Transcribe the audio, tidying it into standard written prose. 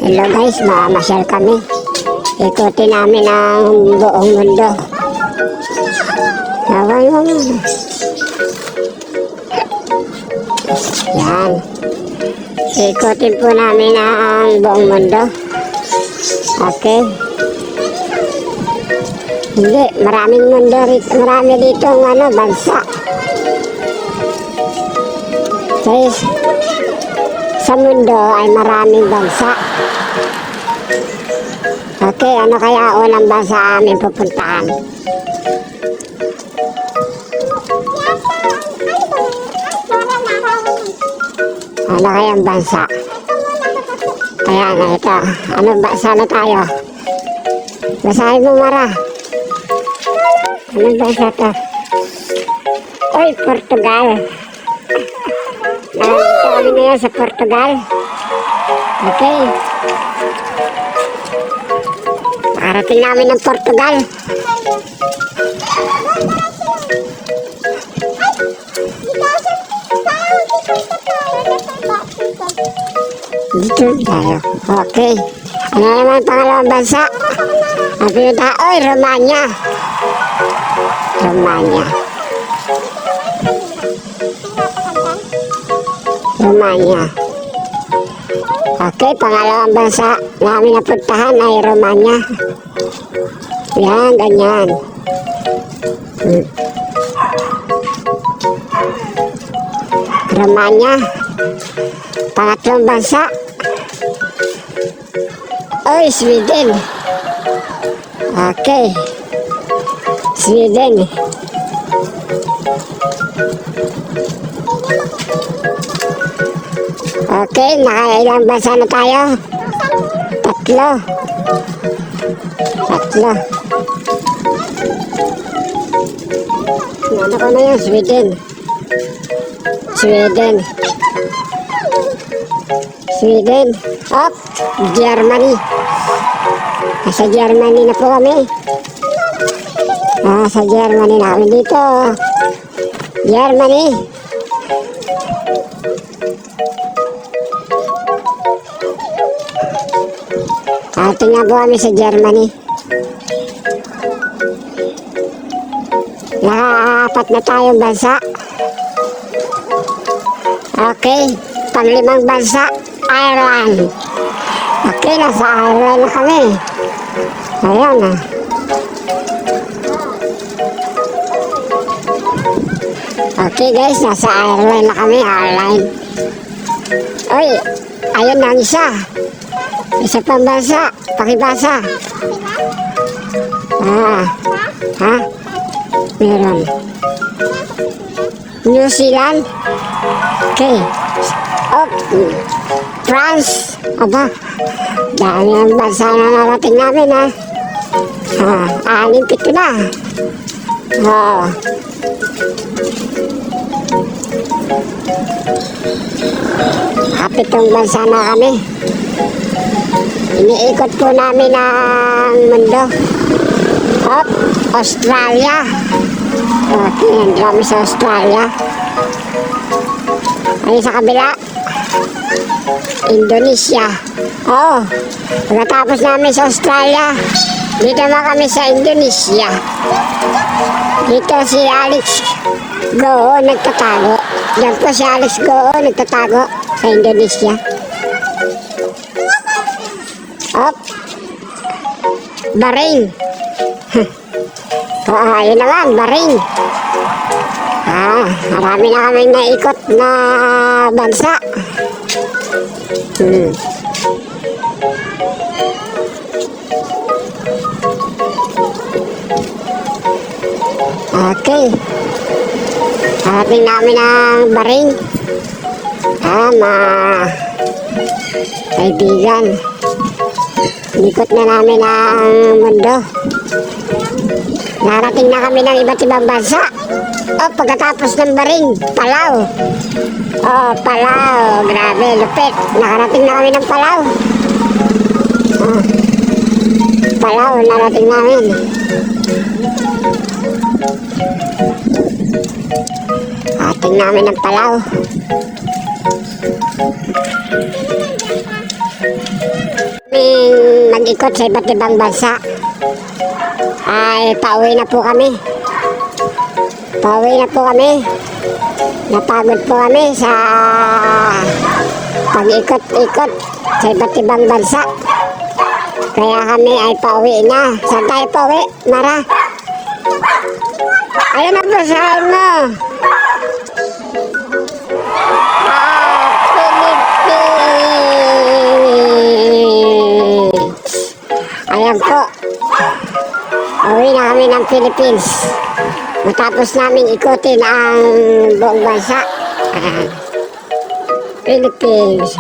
Hello guys, mamasyal kami. Ikutin namin ang buong mundo. Yan. Ikutin po namin ang buong mundo. Okay. Hindi, maraming mundo rito. Marami dito ang bansa. Guys, sa mundo ay maraming bansa. Okay, ano kaya unang bansa amin pupuntahan? Ano kaya ang bansa? Kaya na ito. Anong bansa na tayo? Basahin mo, Mara. Anong bansa ito? Uy, Portugal. Nandito kami ngayon sa Portugal. Okay. Makarating namin ng Portugal. Dito tayo. Okay. Ano naman pangalawang bansa? Ang pinunta, oy, Romania. Romania. Romania. Okay, pangalawang bansa namin napuntahan ay Romania. Yan, ganyan. Romania. Pangatlong bansa. Oy, Sweden. Okay. Sweden. Okay, nakailang bansa na tayo? Tatlo. Ano ko na yun? Sweden. Up, Germany. Nasa Germany na po kami. Sa Germany na kami dito. Germany. Tingnan po kami sa Germany. Nakaapat na tayong bansa. Okay, panglimang bansa, Ireland. Okay, nasa Ireland na kami. Ayan na. Okay guys, nasa Ireland na kami, Ireland. Uy, ayun na ang isa. Isa pang bansa, pakibasa. Ha? Meron. New Zealand. Okay. Oh, France. Aba, dami ang bansa na narating namin, ha. 6-7 na. Kapitong bansa na kami. Iniikot po namin ang mundo. Australia. Okay, hindi kami sa Australia. Ay sa kabila, Indonesia. Pagkatapos namin sa Australia, dito na kami sa Indonesia. Dito si Alex Goo nagtatago. Diyan po si Alex Goo nagtatago sa Indonesia. Bahrain. Yun naman, Bahrain. Marami na kami naikot na bansa. Okay. Harating namin ang Bahrain. Kaibigan. Ikot na namin ang mundo. Narating na kami ng iba't ibang bansa. Pagkatapos ng Bahrain, Palau. Palau. Grabe, lupit. Nakarating na kami ng Palau. Palau, narating namin. Ating namin ng Palau. mag-ikot sa iba't ibang bansa. Ay, pauwi na po kami. Pauwi na po kami. Napagod po kami sa pag-ikot-ikot sa iba't ibang bansa. Kaya kami ay pauwi na. Saan tayo pauwi, Mara? Ayun ang basahin mo. Philippines. Ayan po. Uwi na kami ng Philippines. Matapos namin ikutin ang buong bansa. Philippines.